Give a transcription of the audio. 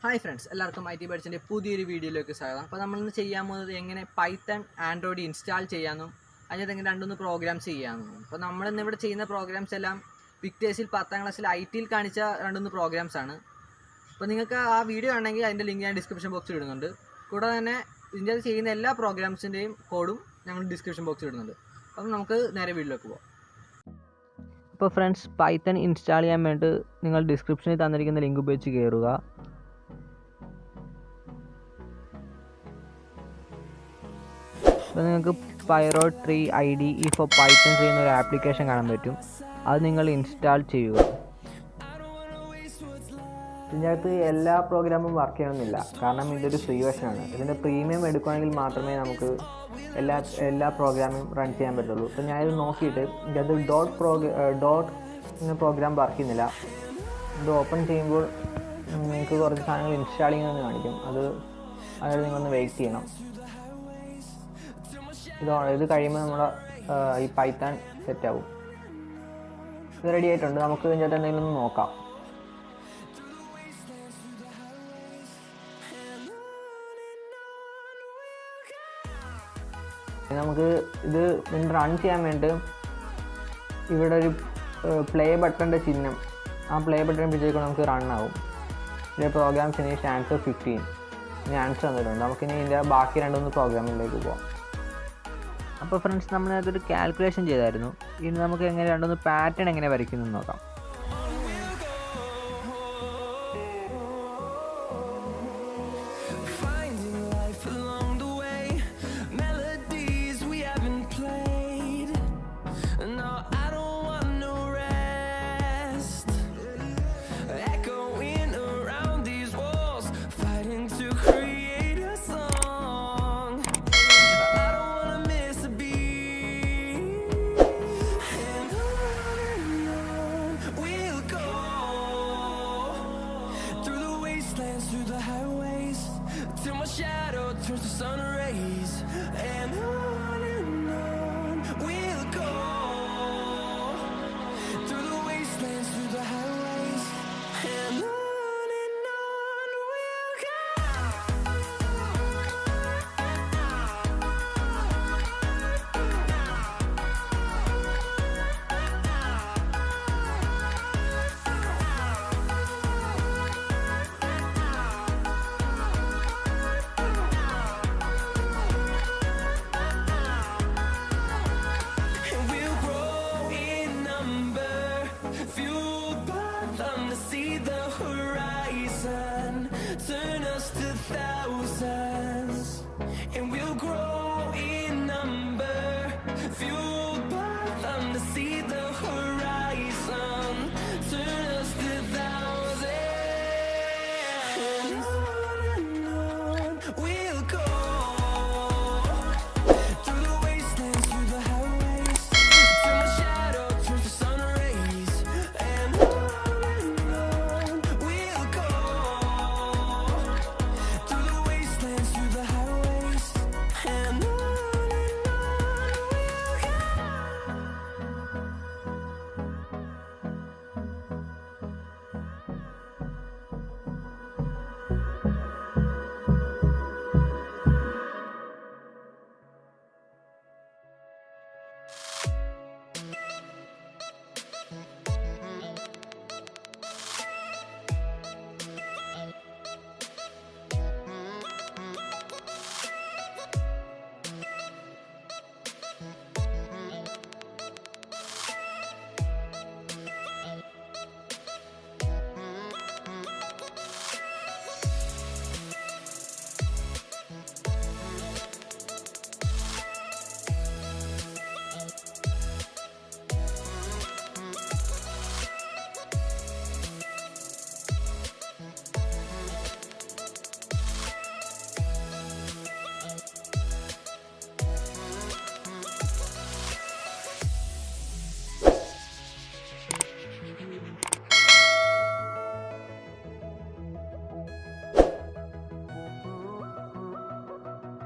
Hi friends, എല്ലാവർക്കും IT ബഡ്സിൻ്റെ പുതിയൊരു വീഡിയോയിലേക്ക് സ്വാഗതം. അപ്പോൾ നമ്മളിന്ന് ചെയ്യാൻ പോകുന്നത് എങ്ങനെ പൈത്തൺ ആൻഡ്രോയിഡ് ഇൻസ്റ്റാൾ ചെയ്യാമെന്നും അതിനകത്ത് എങ്ങനെ രണ്ടൊന്ന് പ്രോഗ്രാംസ് ചെയ്യാമെന്നും. അപ്പോൾ നമ്മളിന്ന് ഇവിടെ ചെയ്യുന്ന പ്രോഗ്രാംസ് എല്ലാം പിക്ചേഴ്സിൽ 10ാം ക്ലാസ്സിൽ IT കാണിച്ച രണ്ടൊന്ന് പ്രോഗ്രാംസ് ആണ്. അപ്പോൾ നിങ്ങൾക്ക് ആ വീഡിയോ ആണെങ്കിൽ അതിൻ്റെ ലിങ്ക് ഞാൻ ഡിസ്ക്രിപ്ഷൻ ബോക്സിൽ ഇടുന്നുണ്ട്. കൂടാതെ തന്നെ ഇതിൻ്റെ അത് ചെയ്യുന്ന എല്ലാ പ്രോഗ്രാംസിൻ്റെയും കോഡും ഞങ്ങൾ ഡിസ്ക്രിപ്ഷൻ ബോക്സിൽ ഇടുന്നുണ്ട്. അപ്പം നമുക്ക് നേരെ വീഡിയോയിലേക്ക് പോകാം. അപ്പോൾ ഫ്രണ്ട്സ്, പൈത്തൺ ഇൻസ്റ്റാൾ ചെയ്യാൻ വേണ്ടി നിങ്ങൾ ഡിസ്ക്രിപ്ഷനിൽ തന്നിരിക്കുന്ന ലിങ്ക് ഉപയോഗിച്ച് കയറുക. അപ്പോൾ നിങ്ങൾക്ക് pyro3 IDE for Python ചെയ്യുന്ന ഒരു ആപ്ലിക്കേഷൻ കാണാൻ പറ്റും. അത് നിങ്ങൾ ഇൻസ്റ്റാൾ ചെയ്യുക. ഇതിനകത്ത് എല്ലാ പ്രോഗ്രാമും വർക്ക് ചെയ്യണമെന്നില്ല, കാരണം ഇതൊരു ഫ്രീ വെർഷനാണ്. ഇതിൻ്റെ പ്രീമിയം എടുക്കുകയാണെങ്കിൽ മാത്രമേ നമുക്ക് എല്ലാ പ്രോഗ്രാമും റൺ ചെയ്യാൻ പറ്റുള്ളൂ. അപ്പോൾ ഞാനിത് നോക്കിയിട്ട് ഇതിനകത്ത് ഡോട്ട് എന്ന പ്രോഗ്രാം വർക്ക് ചെയ്യുന്നില്ല. ഇത് ഓപ്പൺ ചെയ്യുമ്പോൾ നിങ്ങൾക്ക് കുറച്ച് സാധനങ്ങൾ ഇൻസ്റ്റാൾ ചെയ്യുന്നതെന്ന് കാണിക്കും. അതായത് നിങ്ങളൊന്ന് വെയിറ്റ് ചെയ്യണം. ഇത് കഴിയുമ്പോൾ നമ്മുടെ ഈ പൈത്തൺ സെറ്റ് ആവും. ഇത് റെഡി ആയിട്ടുണ്ട്. നമുക്ക് ഇതിനകത്ത് എന്തെങ്കിലും ഒന്ന് നോക്കാം. നമുക്ക് ഇത് റൺ ചെയ്യാൻ വേണ്ടി ഇവിടെ ഒരു പ്ലേ ബട്ടൻ്റെ ചിഹ്നം, ആ പ്ലേ ബട്ടൺ പിടിച്ചേക്കും നമുക്ക് റൺ ആവും. ഇതിൻ്റെ പ്രോഗ്രാം ഫിനിഷ് ആൻസർ 15. ഇനി ആൻസർ തന്നിട്ടുണ്ട്. നമുക്കിനി ഇതിൻ്റെ ബാക്കി രണ്ടൊന്ന് പ്രോഗ്രാമിലേക്ക് പോകാം. അപ്പോൾ ഫ്രണ്ട്സ്, നമ്മളതൊരു കാൽക്കുലേഷൻ ചെയ്തായിരുന്നു. ഇനി നമുക്ക് എങ്ങനെ രണ്ടൊന്ന് പാറ്റേൺ എങ്ങനെ വരയ്ക്കുന്നു നോക്കാം. Through the highways till my shadow turns to sun rays, and on we'll go through the wastelands, through the highways, and on we'll go. Turn us to thousands, and we'll grow.